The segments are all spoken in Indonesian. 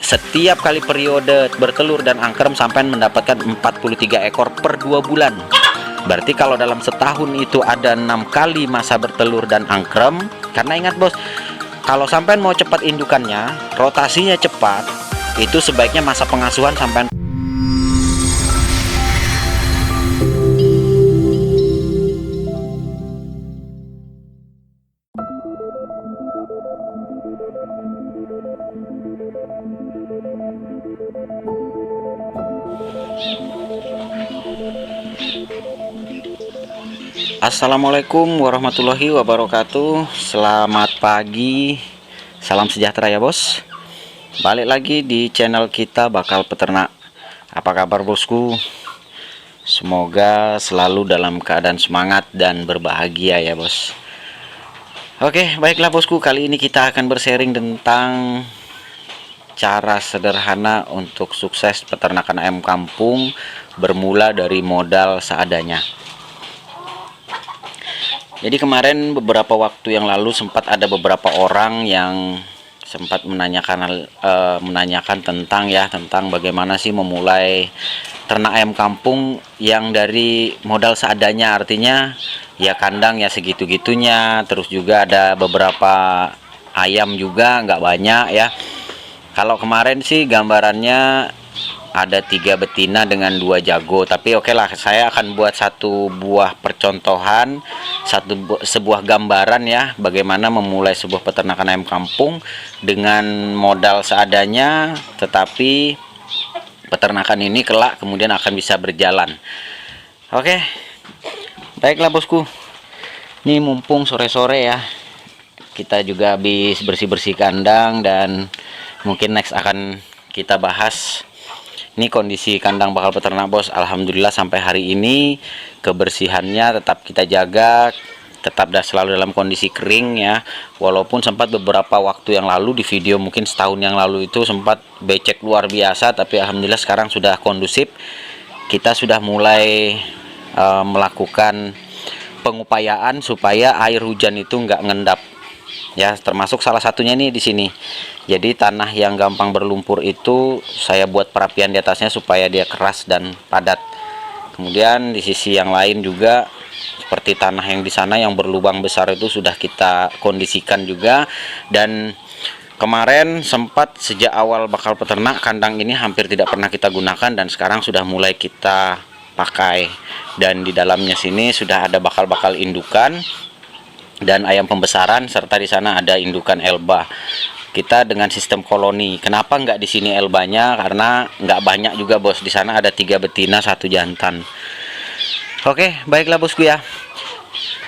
setiap kali periode bertelur dan angkrem sampai mendapatkan 43 ekor per 2 bulan. Berarti kalau dalam setahun itu ada 6 kali masa bertelur dan angkrem. Karena ingat bos, kalau sampai mau cepat indukannya, rotasinya cepat, itu sebaiknya masa pengasuhan sampai. Assalamualaikum warahmatullahi wabarakatuh. Selamat pagi, salam sejahtera ya bos. Balik lagi di channel kita Bakal Peternak. Apa kabar bosku? Semoga selalu dalam keadaan semangat dan berbahagia ya bos. Oke, baiklah bosku, kali ini kita akan bersharing tentang cara sederhana untuk sukses peternakan ayam kampung bermula dari modal seadanya. Jadi kemarin beberapa waktu yang lalu sempat ada beberapa orang yang sempat menanyakan tentang bagaimana sih memulai ternak ayam kampung yang dari modal seadanya, artinya ya kandang ya segitu-gitunya, terus juga ada beberapa ayam juga nggak banyak ya. Kalau kemarin sih gambarannya ada 3 betina dengan 2 jago, tapi oke lah, saya akan buat satu buah percontohan, sebuah gambaran ya bagaimana memulai sebuah peternakan ayam kampung dengan modal seadanya, tetapi peternakan ini kelak kemudian akan bisa berjalan. Oke, baiklah bosku, ini mumpung sore-sore ya, kita juga habis bersih-bersih kandang dan mungkin next akan kita bahas. Ini kondisi kandang Bakal Peternak bos. Alhamdulillah sampai hari ini kebersihannya tetap kita jaga, tetap selalu dalam kondisi kering ya. Walaupun sempat beberapa waktu yang lalu di video mungkin setahun yang lalu itu sempat becek luar biasa, tapi alhamdulillah sekarang sudah kondusif. Kita sudah mulai melakukan pengupayaan supaya air hujan itu nggak ngendap ya, termasuk salah satunya ini di sini. Jadi tanah yang gampang berlumpur itu saya buat perapian di atasnya supaya dia keras dan padat. Kemudian di sisi yang lain juga seperti tanah yang di sana yang berlubang besar itu sudah kita kondisikan juga. Dan kemarin sempat sejak awal Bakal Peternak kandang ini hampir tidak pernah kita gunakan dan sekarang sudah mulai kita pakai. Dan di dalamnya sini sudah ada bakal-bakal indukan dan ayam pembesaran, serta di sana ada indukan Elba. Kita dengan sistem koloni. Kenapa nggak di sini Elbanya? Karena nggak banyak juga bos. Di sana ada 3 betina 1 jantan. Oke, baiklah bosku ya.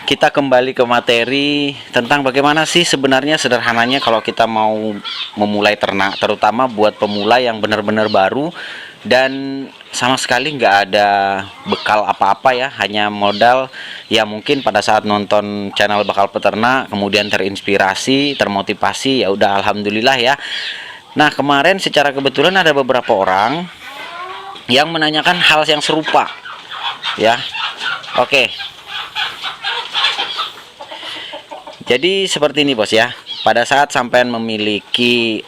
Kita kembali ke materi tentang bagaimana sih sebenarnya sederhananya kalau kita mau memulai ternak, terutama buat pemula yang benar-benar baru dan sama sekali nggak ada bekal apa-apa ya, hanya modal ya mungkin pada saat nonton channel Bakal Peternak kemudian terinspirasi, termotivasi, ya udah alhamdulillah ya. Nah kemarin secara kebetulan ada beberapa orang yang menanyakan hal yang serupa ya. Oke, jadi seperti ini bos ya, pada saat sampean memiliki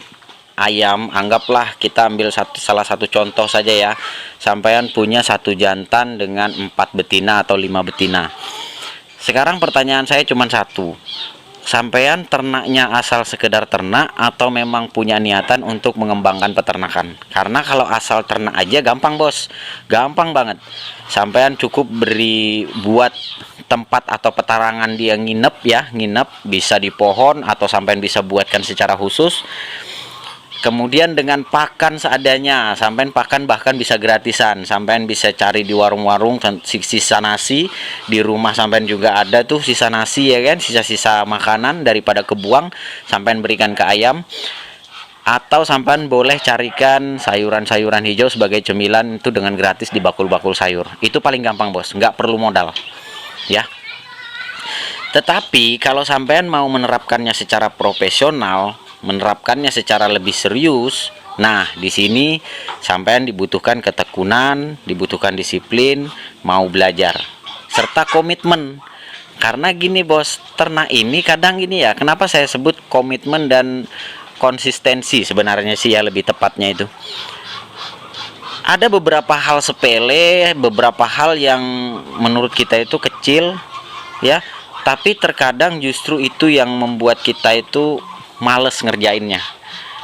ayam, anggaplah kita ambil salah satu contoh saja ya, sampean punya 1 jantan dengan 4 betina atau 5 betina. Sekarang pertanyaan saya cuma satu, sampean ternaknya asal sekedar ternak atau memang punya niatan untuk mengembangkan peternakan? Karena kalau asal ternak aja gampang bos, gampang banget. Sampean cukup buat tempat atau petarangan dia nginep ya, nginep bisa di pohon atau sampean bisa buatkan secara khusus. Kemudian dengan pakan seadanya, sampean pakan bahkan bisa gratisan, sampean bisa cari di warung-warung sisa nasi, di rumah sampean juga ada tuh sisa nasi ya kan, sisa-sisa makanan daripada kebuang, sampean berikan ke ayam. Atau sampean boleh carikan sayuran-sayuran hijau sebagai cemilan itu dengan gratis di bakul-bakul sayur. Itu paling gampang bos, nggak perlu modal ya. Tetapi kalau sampean mau menerapkannya secara profesional, menerapkannya secara lebih serius, nah di sini sampean dibutuhkan ketekunan, dibutuhkan disiplin, mau belajar, serta komitmen. Karena gini bos, ternak ini kadang gini ya, kenapa saya sebut komitmen dan konsistensi sebenarnya sih ya, lebih tepatnya itu. Ada beberapa hal sepele, beberapa hal yang menurut kita itu kecil ya, tapi terkadang justru itu yang membuat kita itu males ngerjainnya.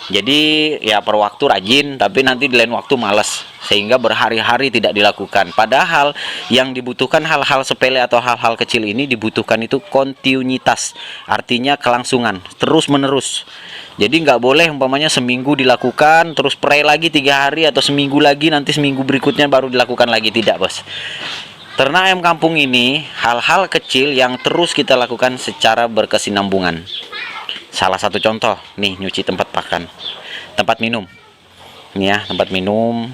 Jadi ya per waktu rajin, tapi nanti di lain waktu males, sehingga berhari-hari tidak dilakukan. Padahal yang dibutuhkan hal-hal sepele atau hal-hal kecil ini dibutuhkan itu kontinuitas, artinya kelangsungan, terus menerus. Jadi nggak boleh umpamanya seminggu dilakukan, terus pray lagi 3 hari, atau seminggu lagi, nanti seminggu berikutnya baru dilakukan lagi. Tidak, bos. Ternak ayam kampung ini hal-hal kecil yang terus kita lakukan secara berkesinambungan. Salah satu contoh nih, nyuci tempat pakan, tempat minum. Nih ya, tempat minum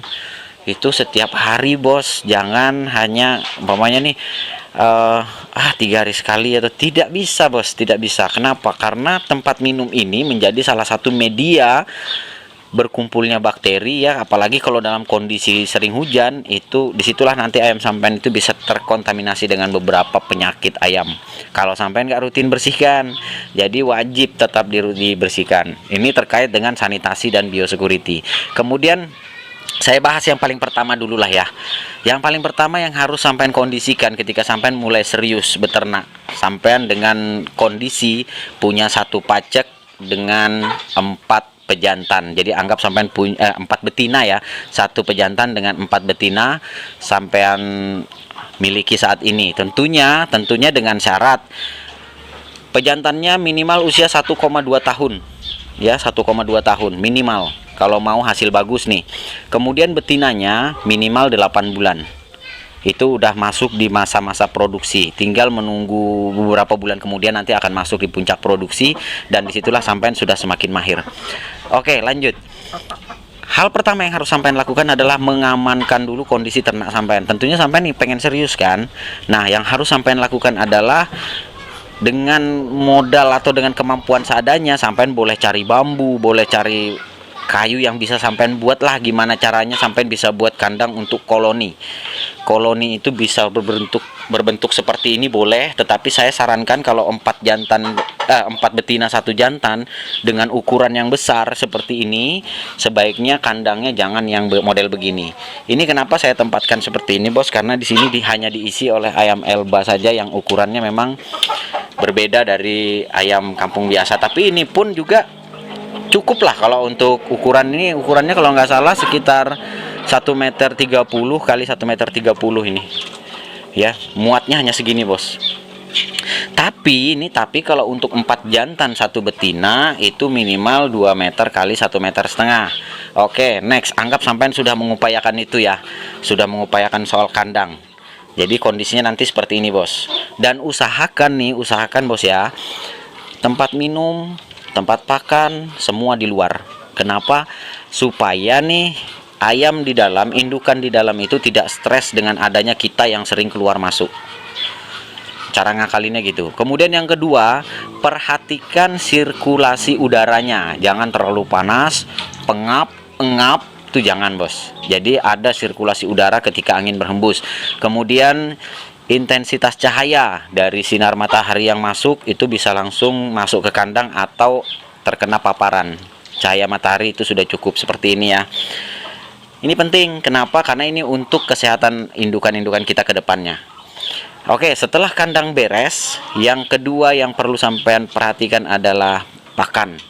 itu setiap hari, bos. Jangan hanya umpamanya nih 3 hari sekali, atau tidak bisa, bos, tidak bisa. Kenapa? Karena tempat minum ini menjadi salah satu media berkumpulnya bakteri ya, apalagi kalau dalam kondisi sering hujan, itu disitulah nanti ayam sampean itu bisa terkontaminasi dengan beberapa penyakit ayam kalau sampean nggak rutin bersihkan. Jadi wajib tetap dibersihkan. Ini terkait dengan sanitasi dan biosecurity. Kemudian saya bahas yang paling pertama dulu lah ya. Yang paling pertama yang harus sampean kondisikan ketika sampean mulai serius beternak, sampean dengan kondisi punya satu pacek dengan 4 pejantan. Jadi anggap sampean punya 4 betina ya, satu pejantan dengan 4 betina sampean miliki saat ini. Tentunya dengan syarat pejantannya minimal usia 1,2 tahun ya, 1,2 tahun minimal kalau mau hasil bagus nih. Kemudian betinanya minimal 8 bulan. Itu udah masuk di masa-masa produksi, tinggal menunggu beberapa bulan kemudian nanti akan masuk di puncak produksi, dan disitulah sampean sudah semakin mahir. Oke, lanjut. Hal pertama yang harus sampean lakukan adalah mengamankan dulu kondisi ternak sampean. Tentunya sampean nih pengen serius kan. Nah, yang harus sampean lakukan adalah dengan modal atau dengan kemampuan seadanya, sampean boleh cari bambu, boleh cari kayu yang bisa sampean buat lah. Gimana caranya sampean bisa buat kandang untuk koloni. Koloni itu bisa berbentuk seperti ini boleh, tetapi saya sarankan kalau 4 betina 1 jantan dengan ukuran yang besar seperti ini, sebaiknya kandangnya jangan yang model begini. Ini kenapa saya tempatkan seperti ini, bos? Karena di sini hanya diisi oleh ayam Elba saja yang ukurannya memang berbeda dari ayam kampung biasa. Tapi ini pun juga cukup lah kalau untuk ukuran ini. Ukurannya kalau nggak salah sekitar 1,30 meter kali 1,30 meter ini ya, muatnya hanya segini, bos. Tapi kalau untuk 4 jantan 1 betina itu minimal 2 meter kali 1,5 meter. Oke, next, anggap sampean sudah mengupayakan itu ya, sudah mengupayakan soal kandang. Jadi kondisinya nanti seperti ini, bos. Dan usahakan bos ya, tempat minum, tempat pakan semua di luar. Kenapa? Supaya nih ayam di dalam, indukan di dalam itu tidak stres dengan adanya kita yang sering keluar masuk. Cara ngakalinnya gitu. Kemudian yang kedua, perhatikan sirkulasi udaranya. Jangan terlalu panas, pengap, engap, itu jangan, bos. Jadi ada sirkulasi udara ketika angin berhembus. Kemudian intensitas cahaya dari sinar matahari yang masuk itu bisa langsung masuk ke kandang atau terkena paparan cahaya matahari, itu sudah cukup seperti ini ya. Ini penting, kenapa? Karena ini untuk kesehatan indukan-indukan kita ke depannya. Oke, setelah kandang beres, yang kedua yang perlu sampean perhatikan adalah pakan.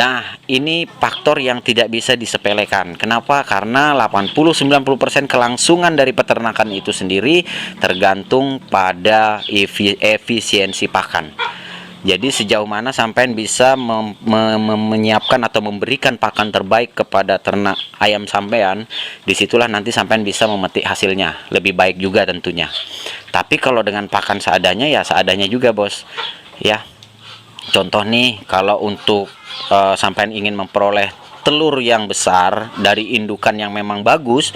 Nah, ini faktor yang tidak bisa disepelekan. Kenapa? Karena 80-90% kelangsungan dari peternakan itu sendiri tergantung pada efisiensi pakan. Jadi sejauh mana sampean bisa menyiapkan atau memberikan pakan terbaik kepada ternak ayam sampean, disitulah nanti sampean bisa memetik hasilnya lebih baik juga tentunya. Tapi kalau dengan pakan seadanya ya seadanya juga, bos. Ya, contoh nih, kalau untuk sampean ingin memperoleh telur yang besar dari indukan yang memang bagus,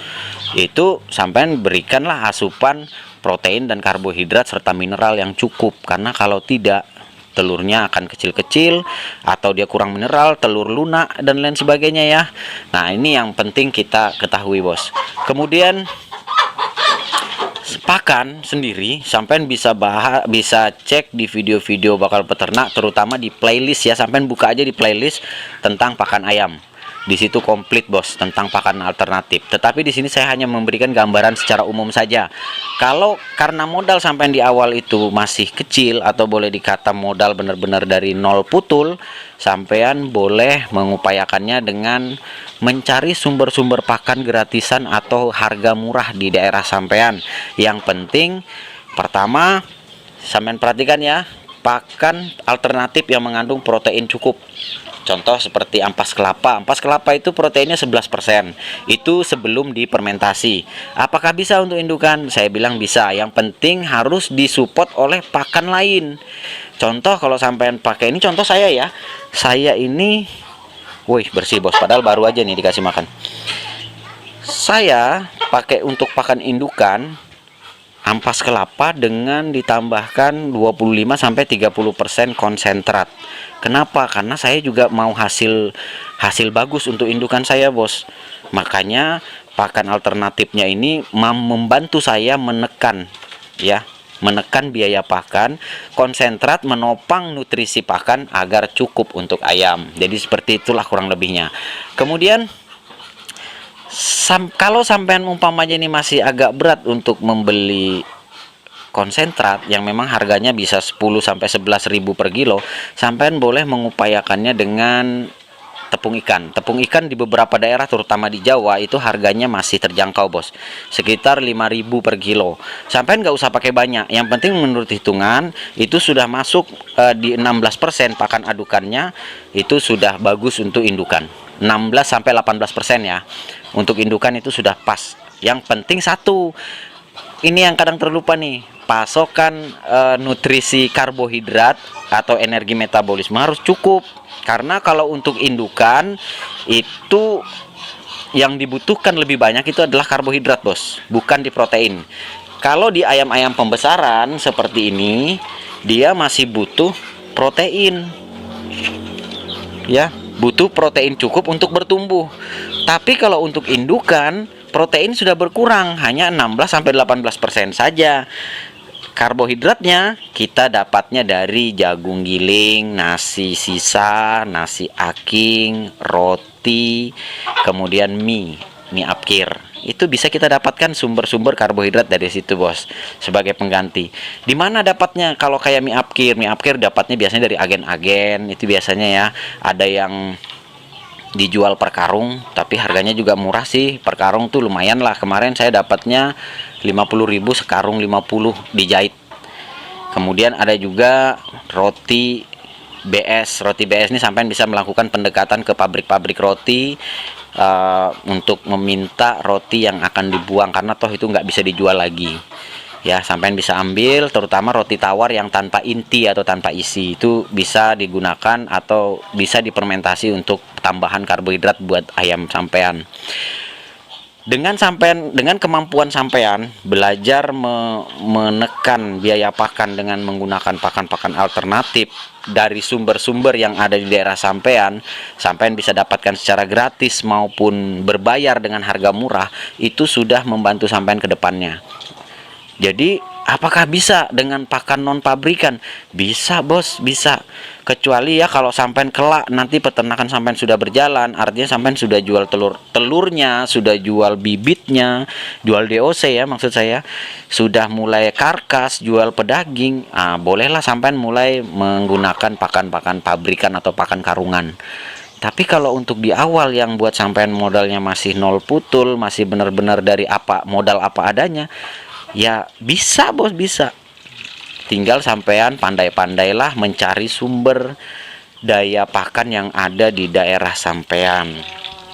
itu sampean berikanlah asupan protein dan karbohidrat serta mineral yang cukup. Karena kalau tidak, telurnya akan kecil-kecil, atau dia kurang mineral, telur lunak dan lain sebagainya ya. Nah, ini yang penting kita ketahui, bos. Kemudian pakan sendiri, sampean bisa cek di video-video bakal peternak, terutama di playlist ya. Sampean buka aja di playlist tentang pakan ayam. Di situ komplit bos tentang pakan alternatif. Tetapi di sini saya hanya memberikan gambaran secara umum saja. Kalau karena modal sampean di awal itu masih kecil, atau boleh dikata modal benar-benar dari nol putul, sampean boleh mengupayakannya dengan mencari sumber-sumber pakan gratisan atau harga murah di daerah sampean. Yang penting pertama, sampean perhatikan ya, pakan alternatif yang mengandung protein cukup. Contoh seperti ampas kelapa. Ampas kelapa itu proteinnya 11%. Itu sebelum difermentasi. Apakah bisa untuk indukan? Saya bilang bisa. Yang penting harus disupport oleh pakan lain. Contoh kalau sampean pakai ini, contoh saya ya. Saya ini, wih bersih bos, padahal baru aja nih dikasih makan. Saya pakai untuk pakan indukan ampas kelapa dengan ditambahkan 25-30% konsentrat. Kenapa? Karena saya juga mau hasil bagus untuk indukan saya bos. Makanya pakan alternatifnya ini membantu saya menekan biaya pakan, konsentrat menopang nutrisi pakan agar cukup untuk ayam. Jadi seperti itulah kurang lebihnya. Kemudian kalau sampean umpamanya ini masih agak berat untuk membeli konsentrat yang memang harganya bisa 10-11 ribu per kilo, sampean boleh mengupayakannya dengan tepung ikan. Tepung ikan di beberapa daerah terutama di Jawa itu harganya masih terjangkau bos, sekitar 5.000 per kilo. Sampean nggak usah pakai banyak, yang penting menurut hitungan itu sudah masuk di 16% pakan adukannya, itu sudah bagus untuk indukan. 16-18% ya untuk indukan itu sudah pas. Yang penting satu, ini yang kadang terlupa nih, pasokan nutrisi karbohidrat atau energi metabolisme harus cukup. Karena kalau untuk indukan itu yang dibutuhkan lebih banyak itu adalah karbohidrat bos, bukan di protein. Kalau di ayam-ayam pembesaran seperti ini, dia masih butuh protein ya, butuh protein cukup untuk bertumbuh. Tapi kalau untuk indukan, protein sudah berkurang, hanya 16-18% saja. Karbohidratnya kita dapatnya dari jagung giling, nasi sisa, nasi aking, roti, kemudian mie apkir. Itu bisa kita dapatkan sumber-sumber karbohidrat dari situ bos, sebagai pengganti. Di mana dapatnya? Kalau kayak mie apkir dapatnya biasanya dari agen-agen. Itu biasanya ya, ada yang dijual per karung, tapi harganya juga murah sih. Per karung tuh lumayan lah. Kemarin saya dapatnya 50.000 sekarung, 50 dijahit. Kemudian ada juga roti BS. Roti BS ini sampai bisa melakukan pendekatan ke pabrik-pabrik roti untuk meminta roti yang akan dibuang, karena toh itu nggak bisa dijual lagi ya. Sampai bisa ambil, terutama roti tawar yang tanpa inti atau tanpa isi, itu bisa digunakan atau bisa difermentasi untuk tambahan karbohidrat buat ayam sampean. Dengan kemampuan sampean belajar menekan biaya pakan dengan menggunakan pakan-pakan alternatif dari sumber-sumber yang ada di daerah sampean bisa dapatkan secara gratis maupun berbayar dengan harga murah, itu sudah membantu sampean ke depannya. Jadi apakah bisa dengan pakan non pabrikan? Bisa bos, bisa. Kecuali ya kalau sampean kelak nanti peternakan sampean sudah berjalan, artinya sampean sudah jual telurnya, sudah jual bibitnya, jual DOC ya maksud saya, sudah mulai karkas, jual pedaging, bolehlah sampean mulai menggunakan pakan-pakan pabrikan atau pakan karungan. Tapi kalau untuk di awal yang buat sampean modalnya masih nol putul, masih benar-benar dari modal apa adanya, ya bisa bos, bisa. Tinggal sampean pandai-pandailah mencari sumber daya pakan yang ada di daerah sampean.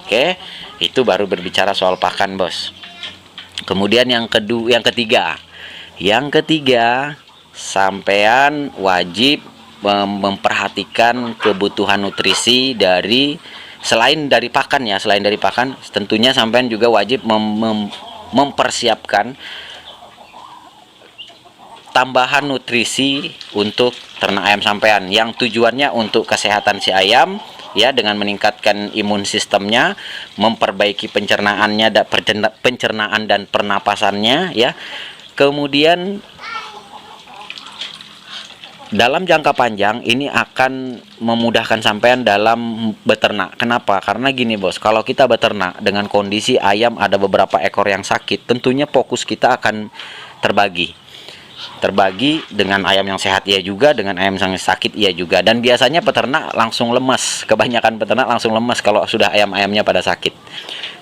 Oke, itu baru berbicara soal pakan bos. Kemudian yang ketiga, sampean wajib memperhatikan kebutuhan nutrisi selain dari pakan ya. Selain dari pakan, tentunya sampean juga wajib mempersiapkan tambahan nutrisi untuk ternak ayam sampean, yang tujuannya untuk kesehatan si ayam ya, dengan meningkatkan imun sistemnya, memperbaiki pencernaan dan pernapasannya ya, Kemudian dalam jangka panjang ini akan memudahkan sampean dalam beternak. Kenapa? Karena gini bos, kalau kita beternak dengan kondisi ayam ada beberapa ekor yang sakit, tentunya fokus kita akan terbagi dengan ayam yang sehat iya juga, dengan ayam yang sakit iya juga. Dan biasanya peternak langsung lemas, kebanyakan peternak langsung lemas kalau sudah ayam-ayamnya pada sakit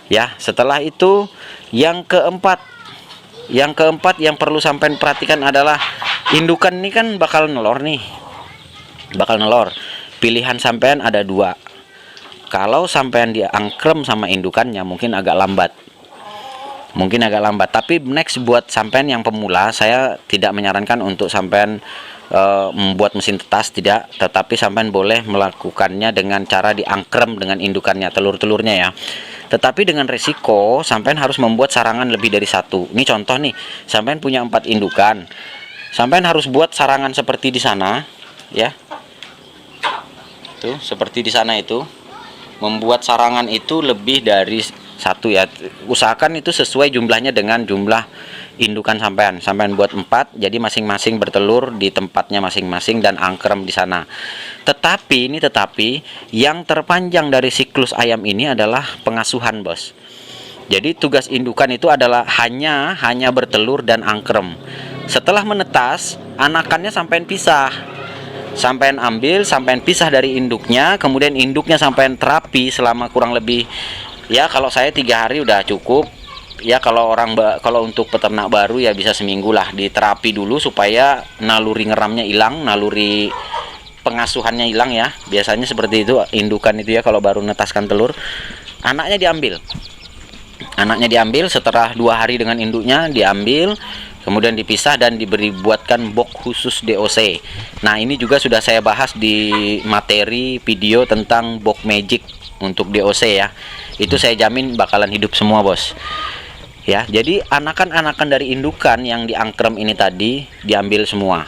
ya. Setelah itu yang keempat yang perlu sampean perhatikan adalah indukan ini kan bakal nelor nih, pilihan sampean ada dua. Kalau sampean diangkrem sama indukannya mungkin agak lambat, tapi next buat sampean yang pemula, saya tidak menyarankan untuk sampean membuat mesin tetas, tidak, tetapi sampean boleh melakukannya dengan cara diangkrem dengan indukannya, telur-telurnya ya. Tetapi dengan resiko sampean harus membuat sarangan lebih dari satu. Ini contoh nih, sampean punya 4 indukan, sampean harus buat sarangan seperti di sana ya, tuh seperti di sana itu, membuat sarangan itu lebih dari satu ya. Usahakan itu sesuai jumlahnya dengan jumlah indukan sampean buat 4, jadi masing-masing bertelur di tempatnya masing-masing dan angkrem di sana. Tetapi yang terpanjang dari siklus ayam ini adalah pengasuhan bos. Jadi tugas indukan itu adalah hanya bertelur dan angkrem. Setelah menetas, anakannya sampean pisah, sampean ambil, sampean pisah dari induknya, kemudian induknya sampean terapi selama kurang lebih ya, kalau saya 3 hari udah cukup ya. Kalau untuk peternak baru ya bisa seminggu lah, diterapi dulu supaya naluri ngeramnya hilang, naluri pengasuhannya hilang ya. Biasanya seperti itu indukan itu ya, kalau baru netaskan telur. Anaknya diambil setelah 2 hari dengan induknya diambil, kemudian dipisah dan buatkan box khusus DOC. Nah ini juga sudah saya bahas di materi video tentang box magic untuk DOC ya. Itu saya jamin bakalan hidup semua bos ya. Jadi anakan-anakan dari indukan yang diangkrem ini tadi diambil semua.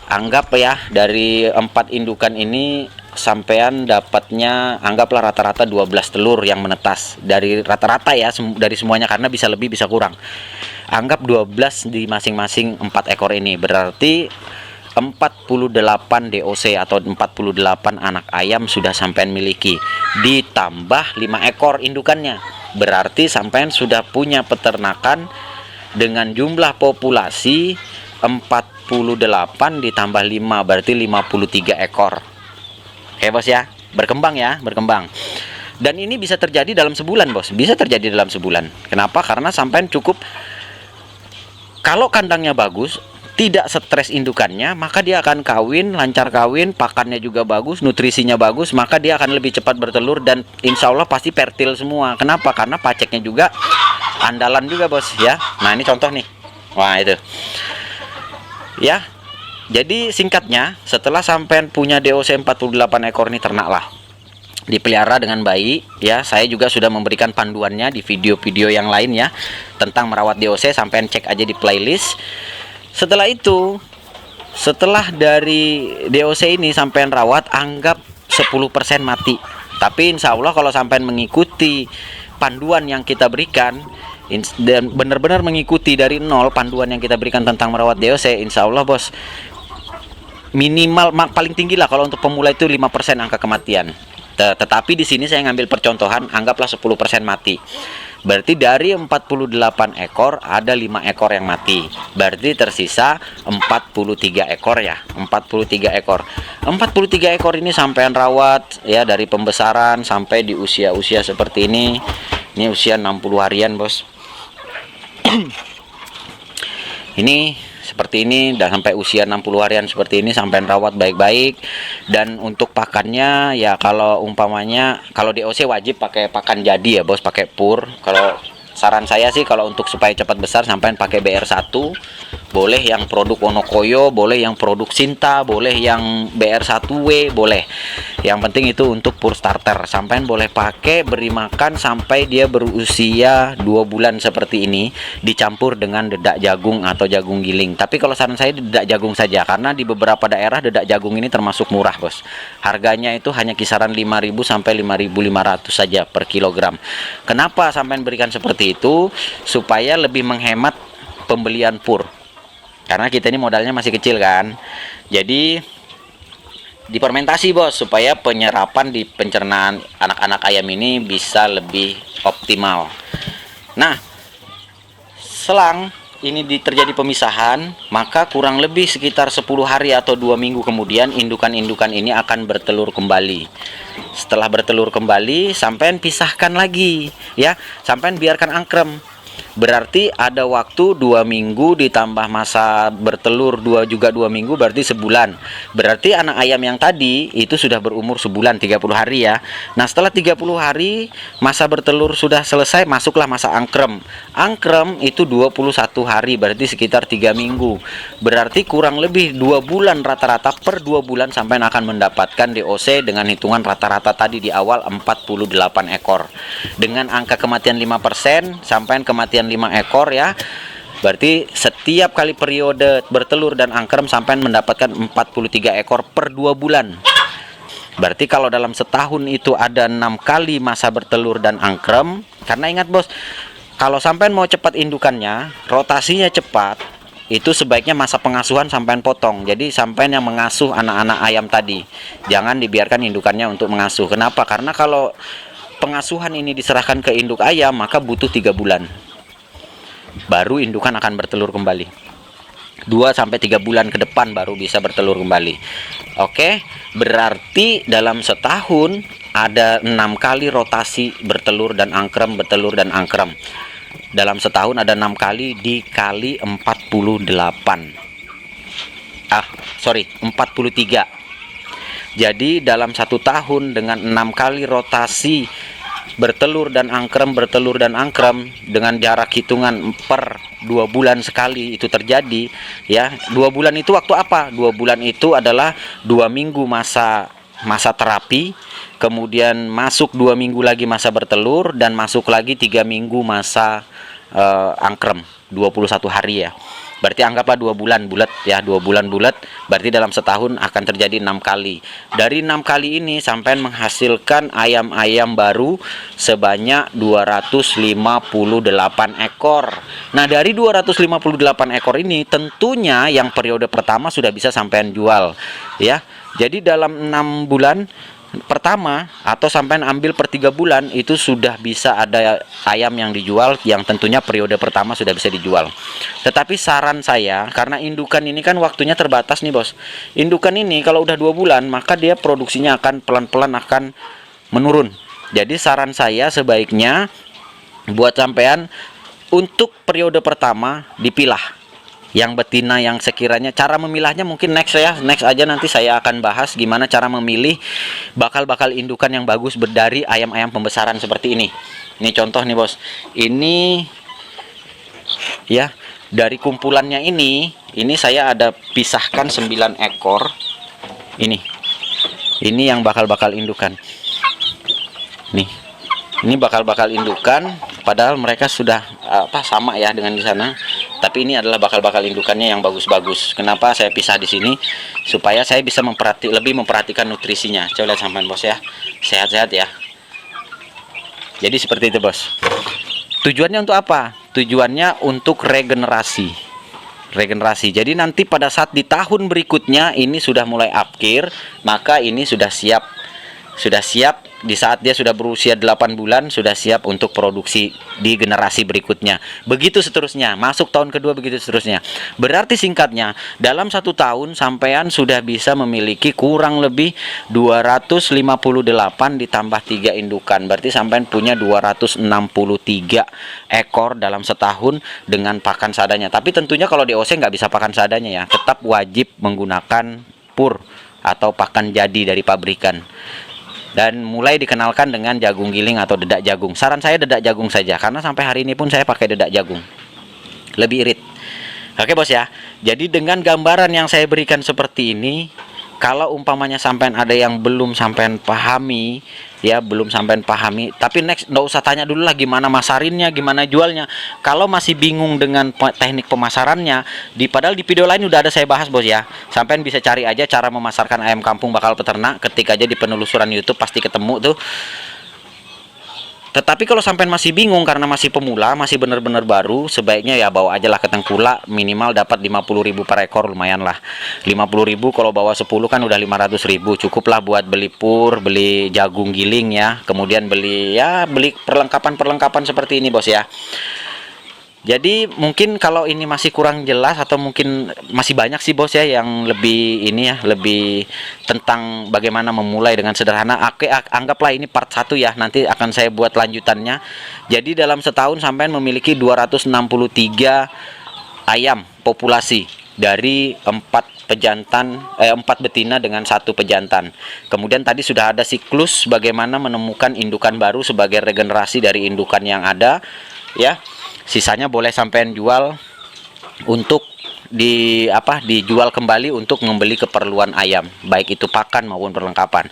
Anggap ya dari 4 indukan ini sampean dapatnya anggaplah rata-rata 12 telur yang menetas, dari rata-rata ya, dari semuanya, karena bisa lebih bisa kurang. Anggap 12 di masing-masing 4 ekor ini, berarti 48 DOC atau 48 anak ayam sudah sampean miliki, ditambah 5 ekor indukannya. Berarti sampean sudah punya peternakan dengan jumlah populasi 48 ditambah 5 berarti 53 ekor. Oke bos ya, berkembang. Dan ini bisa terjadi dalam sebulan bos, bisa terjadi dalam sebulan. Kenapa? Karena sampean cukup, kalau kandangnya bagus, tidak stres indukannya, maka dia akan lancar kawin, pakannya juga bagus, nutrisinya bagus, maka dia akan lebih cepat bertelur dan insya Allah pasti fertil semua. Kenapa? Karena paceknya juga andalan juga bos ya. Nah ini contoh nih, wah itu ya. Jadi singkatnya, setelah sampean punya DOC 48 ekor ini, ternaklah, dipelihara dengan baik ya. Saya juga sudah memberikan panduannya di video-video yang lain ya tentang merawat DOC, sampean cek aja di playlist. Setelah itu, setelah dari DOC ini sampean rawat, anggap 10% mati. Tapi insya Allah kalau sampean mengikuti panduan yang kita berikan dan benar-benar mengikuti dari nol panduan yang kita berikan tentang merawat DOC, insya Allah bos, minimal paling tinggi lah kalau untuk pemula itu 5% angka kematian. Tetapi di sini saya ngambil percontohan, anggaplah 10% mati. Berarti dari 48 ekor ada 5 ekor yang mati. Berarti tersisa 43 ekor ya. 43 ekor. 43 ekor ini sampean rawat ya, dari pembesaran sampai di usia-usia seperti ini. Ini usia 60 harian, Bos. Ini seperti ini, dan sampai usia 60 harian seperti ini sampai rawat baik-baik. Dan untuk pakannya ya, kalau umpamanya kalau DOC wajib pakai pakan jadi ya bos, pakai pur. Kalau saran saya sih, kalau untuk supaya cepat besar sampai pakai BR1, boleh yang produk Wonokoyo, boleh yang produk Sinta, boleh yang BR1W, boleh. Yang penting itu untuk pur starter. Sampai boleh pakai, beri makan sampai dia berusia 2 bulan seperti ini, dicampur dengan dedak jagung atau jagung giling. Tapi kalau saran saya dedak jagung saja, karena di beberapa daerah dedak jagung ini termasuk murah bos. Harganya itu hanya kisaran 5.000 sampai 5.500 saja per kilogram. Kenapa sampai berikan seperti itu? Supaya lebih menghemat pembelian pur. karena kita ini modalnya masih kecil kan. Jadi difermentasi bos, supaya penyerapan di pencernaan anak-anak ayam ini bisa lebih optimal. Nah, selang ini terjadi pemisahan, maka kurang lebih sekitar 10 hari atau 2 minggu kemudian indukan-indukan ini akan bertelur kembali. Setelah bertelur kembali, sampean pisahkan lagi ya, sampean biarkan angkrem. Berarti ada waktu 2 minggu ditambah masa bertelur 2 minggu, berarti sebulan. Berarti anak ayam yang tadi itu sudah berumur sebulan 30 hari ya. Nah, setelah 30 hari masa bertelur sudah selesai, masuklah masa angkrem. Angkrem itu 21 hari, berarti sekitar 3 minggu. Berarti kurang lebih 2 bulan rata-rata, per 2 bulan sampai akan mendapatkan DOC dengan hitungan rata-rata tadi di awal 48 ekor. Dengan angka kematian 5%, sampai kematian 5 ekor ya. Berarti setiap kali periode bertelur dan angkrem sampai mendapatkan 43 ekor per 2 bulan. Berarti kalau dalam setahun itu ada 6 kali masa bertelur dan angkrem. Karena ingat bos, kalau sampai mau cepat indukannya, rotasinya cepat, itu sebaiknya masa pengasuhan sampai potong. Jadi sampai yang mengasuh anak-anak ayam tadi, jangan dibiarkan indukannya untuk mengasuh. Kenapa? Karena kalau pengasuhan ini diserahkan ke induk ayam, maka butuh 3 bulan baru indukan akan bertelur kembali. 2-3 bulan ke depan baru bisa bertelur kembali. Oke, berarti dalam setahun ada 6 kali rotasi bertelur dan angkrem, bertelur dan angkrem. Dalam setahun ada 6 kali dikali 48. 43. Jadi dalam 1 tahun dengan 6 kali rotasi bertelur dan angkrem dengan jarak hitungan per 2 bulan sekali itu terjadi ya. 2 bulan itu waktu apa? 2 bulan itu adalah 2 minggu masa terapi, kemudian masuk 2 minggu lagi masa bertelur, dan masuk lagi 3 minggu masa angkrem, 21 hari ya. Berarti anggaplah 2 bulan bulat ya, 2 bulan bulat. Berarti dalam setahun akan terjadi 6 kali. Dari 6 kali ini sampai menghasilkan ayam-ayam baru sebanyak 258 ekor. Nah, dari 258 ekor ini tentunya yang periode pertama sudah bisa sampean jual ya. Jadi dalam 6 bulan pertama atau sampai ambil per 3 bulan itu sudah bisa ada ayam yang dijual, yang tentunya periode pertama sudah bisa dijual. Tetapi saran saya, karena indukan ini kan waktunya terbatas nih bos, indukan ini kalau udah 2 bulan maka dia produksinya akan pelan-pelan akan menurun. Jadi saran saya sebaiknya buat sampean untuk periode pertama dipilah yang betina, yang sekiranya cara memilahnya mungkin next aja nanti saya akan bahas gimana cara memilih bakal indukan yang bagus dari ayam-ayam pembesaran seperti ini. Ini contoh nih bos, ini ya, dari kumpulannya ini saya ada pisahkan 9 ekor. Ini yang bakal indukan nih. Ini bakal indukan, padahal mereka sudah sama ya dengan di sana. Tapi ini adalah bakal indukannya yang bagus-bagus. Kenapa saya pisah di sini? Supaya saya bisa lebih memperhatikan nutrisinya. Coba lihat sampean bos ya, sehat-sehat ya. Jadi seperti itu bos. Tujuannya untuk apa? Tujuannya untuk regenerasi. Jadi nanti pada saat di tahun berikutnya ini sudah mulai upkir, maka ini sudah siap di saat dia sudah berusia 8 bulan, sudah siap untuk produksi di generasi berikutnya. Begitu seterusnya, masuk tahun kedua, begitu seterusnya. Berarti singkatnya, dalam 1 tahun sampean sudah bisa memiliki kurang lebih 258 ditambah 3 indukan. Berarti sampean punya 263 ekor dalam setahun dengan pakan seadanya. Tapi tentunya kalau DOC nggak bisa pakan seadanya ya, tetap wajib menggunakan pur atau pakan jadi dari pabrikan. Dan mulai dikenalkan dengan jagung giling atau dedak jagung. Saran saya dedak jagung saja, karena sampai hari ini pun saya pakai dedak jagung, lebih irit. Oke bos ya, jadi dengan gambaran yang saya berikan seperti ini, kalau umpamanya sampean ada yang belum sampean pahami ya, tapi next nggak usah tanya dulu lah gimana masarinnya, gimana jualnya. Kalau masih bingung dengan teknik pemasarannya, padahal di video lain udah ada saya bahas bos ya. Sampean bisa cari aja cara memasarkan ayam kampung bakal peternak, ketik aja di penelusuran YouTube pasti ketemu tuh. Tetapi kalau sampai masih bingung karena masih pemula, masih benar-benar baru, sebaiknya ya bawa aja lah ke Tengkulak, minimal dapat 50.000 per ekor, lumayan lah. 50.000 kalau bawa 10 kan udah 500.000, cukup lah buat beli pur, beli jagung giling ya, kemudian beli perlengkapan-perlengkapan seperti ini bos ya. Jadi mungkin kalau ini masih kurang jelas atau mungkin masih banyak sih bos ya yang lebih ini ya, lebih tentang bagaimana memulai dengan sederhana. Oke, anggaplah ini part 1 ya, nanti akan saya buat lanjutannya. Jadi dalam setahun sampai memiliki 263 ayam populasi dari 4 pejantan, 4 betina dengan 1 pejantan. Kemudian tadi sudah ada siklus bagaimana menemukan indukan baru sebagai regenerasi dari indukan yang ada ya. Sisanya boleh sampean jual untuk dijual kembali untuk membeli keperluan ayam, baik itu pakan maupun perlengkapan.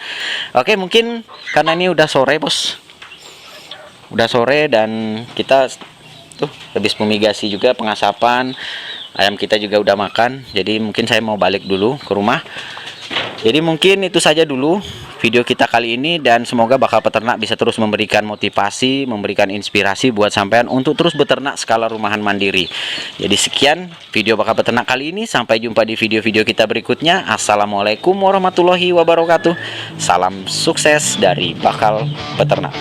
Oke, mungkin karena ini udah sore bos, udah sore dan kita tuh habis fumigasi juga, pengasapan, ayam kita juga udah makan, jadi mungkin saya mau balik dulu ke rumah. Jadi mungkin itu saja dulu video kita kali ini, dan semoga bakal peternak bisa terus memberikan motivasi, memberikan inspirasi buat sampean untuk terus beternak skala rumahan mandiri. Jadi sekian video bakal peternak kali ini, sampai jumpa di video-video kita berikutnya. Assalamualaikum warahmatullahi wabarakatuh. Salam sukses dari Bakal Peternak.